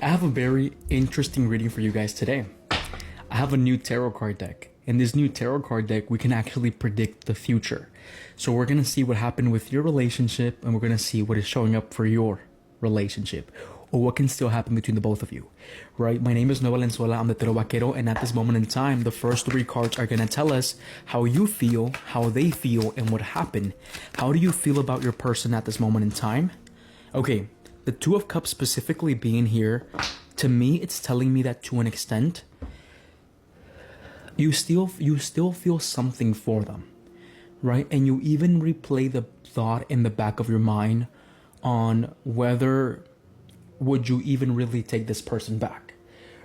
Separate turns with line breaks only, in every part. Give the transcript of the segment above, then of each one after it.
I have a very interesting reading for you guys today. I have a new tarot card deck. In this new tarot card deck, we can actually predict the future. So we're going to see what happened with your relationship, and we're going to see what is showing up for your relationship, or what can still happen between the both of you, right? My name is Noah Valenzuela. I'm the Tarot Vaquero, and at this moment in time, the first three cards are going to tell us how you feel, how they feel, and what happened. How do you feel about your person at this moment in time? Okay, the Two of Cups specifically being here, to me, it's telling me that to an extent, you still feel something for them, right? And you even replay the thought in the back of your mind on whether would you even really take this person back,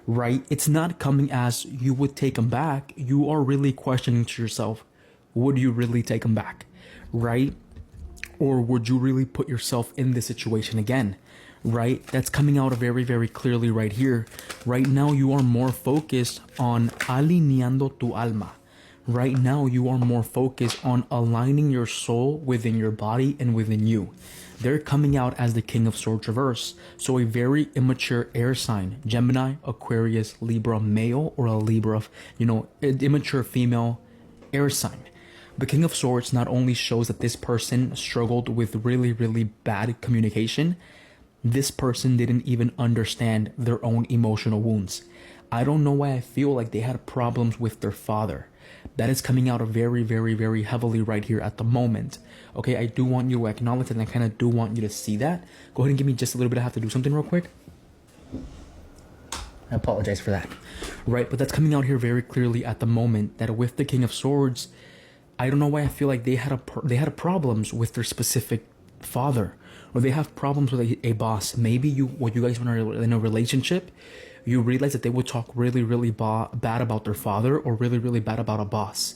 right? It's not coming as you would take them back. You are really questioning to yourself, would you really take them back, right? Or would you really put yourself in this situation again, right? That's coming out very, very clearly right here. Right now, you are more focused on alineando tu alma. Right now, you are more focused on aligning your soul within your body and within you. They're coming out as the King of Swords reverse. So a very immature air sign, Gemini, Aquarius, Libra male, or a Libra, immature female air sign. The King of Swords not only shows that this person struggled with really, really bad communication, this person didn't even understand their own emotional wounds. I don't know why I feel like they had problems with their father. That is coming out very, very, very heavily right here at the moment. Okay, I do want you to acknowledge it, and I kind of do want you to see that. Go ahead and give me just a little bit. I have to do something real quick. I apologize for that. Right, but that's coming out here very clearly at the moment that with the King of Swords, I don't know why I feel like they had problems with their specific father, or they have problems with a boss. Maybe you guys were in a relationship, you realize that they would talk really, really bad about their father, or really, really bad about a boss.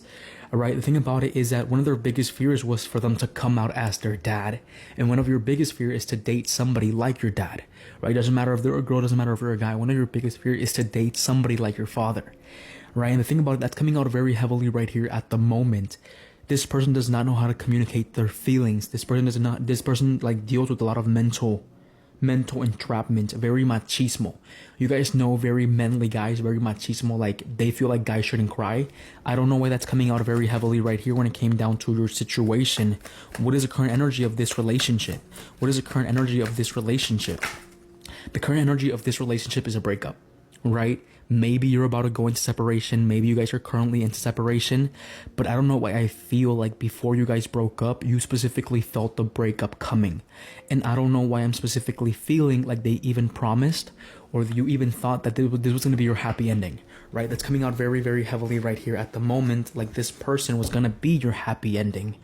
All right. The thing about it is that one of their biggest fears was for them to come out as their dad, and one of your biggest fear is to date somebody like your dad. Right? Doesn't matter if they're a girl, doesn't matter if they're a guy. One of your biggest fear is to date somebody like your father. Right? And the thing about it, that's coming out very heavily right here at the moment. This person does not know how to communicate their feelings. This person deals with a lot of mental entrapment, very machismo. You guys know very manly guys, very machismo, like they feel like guys shouldn't cry. I don't know why that's coming out very heavily right here when it came down to your situation. What is the current energy of this relationship? What is the current energy of this relationship? The current energy of this relationship is a breakup, right? Maybe you're about to go into separation. Maybe you guys are currently into separation. But I don't know why I feel like before you guys broke up, you specifically felt the breakup coming. And I don't know why I'm specifically feeling like they even promised, or you even thought that this was going to be your happy ending, right? That's coming out very, very heavily right here at the moment. Like this person was going to be your happy ending,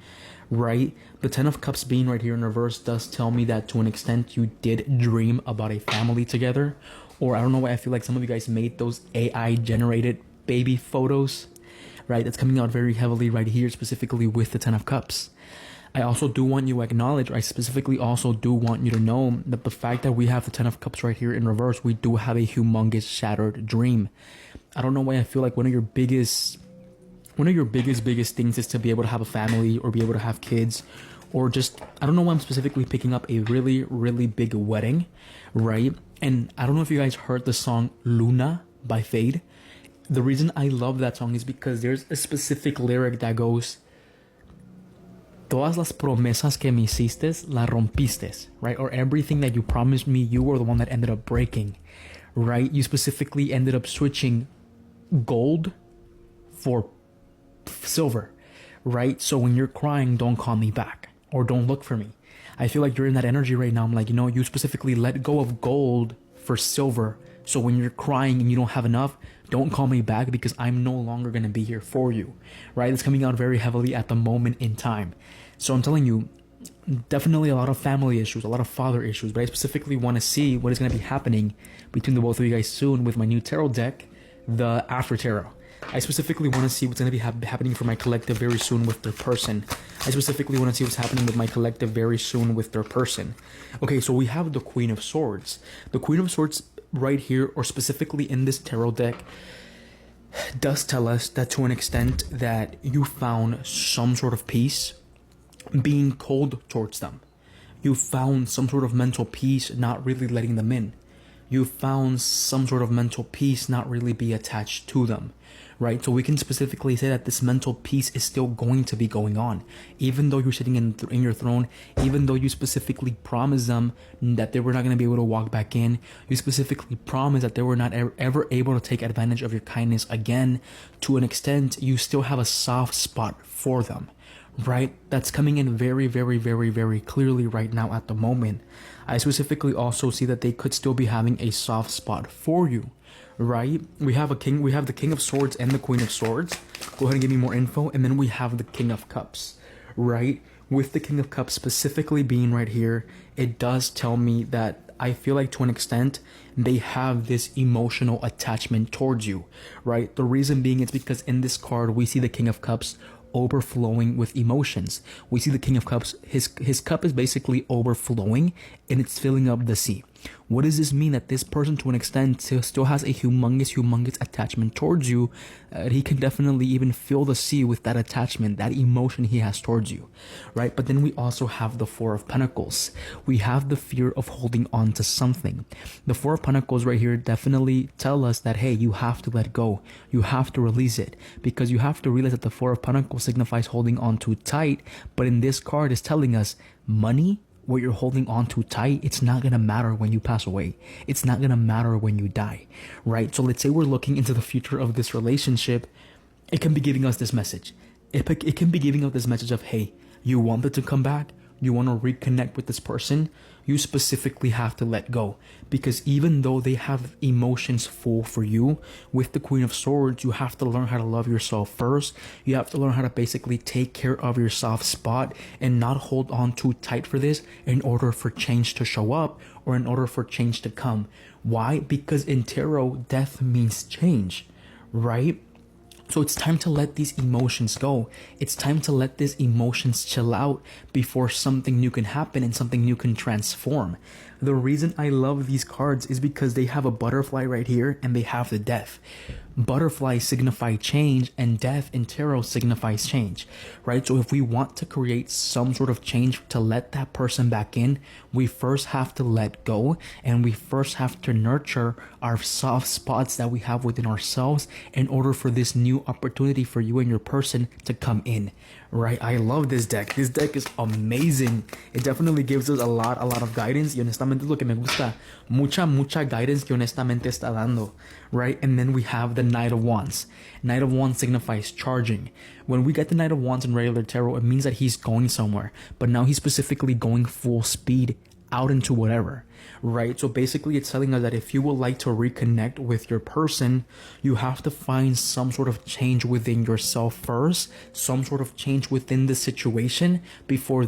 right? The Ten of Cups being right here in reverse does tell me that to an extent you did dream about a family together. Or I don't know why I feel like some of you guys made those AI generated baby photos, right? That's coming out very heavily right here, specifically with the Ten of Cups. I also do want you to acknowledge, or I specifically also do want you to know that the fact that we have the Ten of Cups right here in reverse, we do have a humongous shattered dream. I don't know why I feel like one of your biggest things is to be able to have a family, or be able to have kids, or just, I don't know why I'm specifically picking up a really, really big wedding, right? And I don't know if you guys heard the song Luna by Fade. The reason I love that song is because there's a specific lyric that goes, Todas las promesas que me hiciste, la rompiste, right? Or everything that you promised me, you were the one that ended up breaking, right? You specifically ended up switching gold for silver, right? So when you're crying, don't call me back, or don't look for me. I feel like you're in that energy right now. I'm like, you specifically let go of gold for silver. So when you're crying and you don't have enough, don't call me back, because I'm no longer going to be here for you, right? It's coming out very heavily at the moment in time. So I'm telling you, definitely a lot of family issues, a lot of father issues, but I specifically want to see what is going to be happening between the both of you guys soon with my new tarot deck, the After Tarot. I specifically want to see what's going to be happening for my collective very soon with their person. I specifically want to see what's happening with my collective very soon with their person. Okay, so we have the Queen of Swords. The Queen of Swords right here, or specifically in this tarot deck, does tell us that to an extent that you found some sort of peace being cold towards them. You found some sort of mental peace not really letting them in. you found some sort of mental peace, not really be attached to them, right? So we can specifically say that this mental peace is still going to be going on, even though you're sitting in your throne, even though you specifically promised them that they were not going to be able to walk back in. You specifically promised that they were not ever able to take advantage of your kindness again. To an extent, you still have a soft spot for them, right? That's coming in very, very, very, very clearly right now at the moment. I specifically also see that they could still be having a soft spot for you, right? We have the King of Swords and the Queen of Swords. Go ahead and give me more info. And then we have the King of Cups, right? With the King of Cups specifically being right here, it does tell me that I feel like to an extent they have this emotional attachment towards you, right? The reason being it's because in this card we see the King of Cups overflowing with emotions. We see the King of Cups, his cup is basically overflowing and it's filling up the sea. What does this mean? That this person to an extent still has a humongous attachment towards you. He can definitely even fill the sea with that attachment, that emotion he has towards you, right? But then we also have the Four of Pentacles. We have the fear of holding on to something. The Four of Pentacles right here definitely tell us that, hey, you have to let go. You have to release it, because you have to realize that the Four of Pentacles signifies holding on too tight. But in this card is telling us money, what you're holding on to tight, it's not going to matter when you pass away. It's not going to matter when you die, right? So let's say we're looking into the future of this relationship. It can be giving us this message. It can be giving us this message of, hey, you wanted to come back. You want to reconnect with this person. You specifically have to let go, because even though they have emotions full for you, with the Queen of Swords, you have to learn how to love yourself first. You have to learn how to basically take care of your soft spot and not hold on too tight for this in order for change to show up or in order for change to come. Why? Because in tarot, death means change, right? So it's time to let these emotions go. It's time to let these emotions chill out before something new can happen and something new can transform. The reason I love these cards is because they have a butterfly right here and they have the death. Butterflies signify change and death in tarot signifies change, right? So if we want to create some sort of change to let that person back in, we first have to let go, and we first have to nurture our soft spots that we have within ourselves in order for this new opportunity for you and your person to come in, right? I love this deck. This deck is amazing. It definitely gives us a lot of guidance, y honestamente es lo que me gusta. Mucha guidance que honestamente está dando, right? And then we have the Knight of Wands. Knight of Wands signifies charging. When we get the Knight of Wands in regular tarot, it means that he's going somewhere, but now he's specifically going full speed out into whatever, right? So basically it's telling us that if you would like to reconnect with your person, you have to find some sort of change within yourself first, some sort of change within the situation before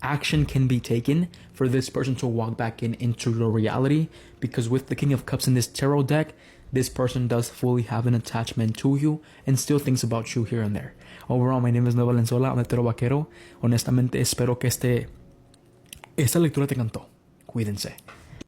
action can be taken for this person to walk back into your reality. Because with the King of Cups in this tarot deck, this person does fully have an attachment to you and still thinks about you here and there. Overall, my name is Nuevo Valenzuela. I'm the Tarot Vaquero. Honestamente, espero que esta lectura te encantó. Cuídense.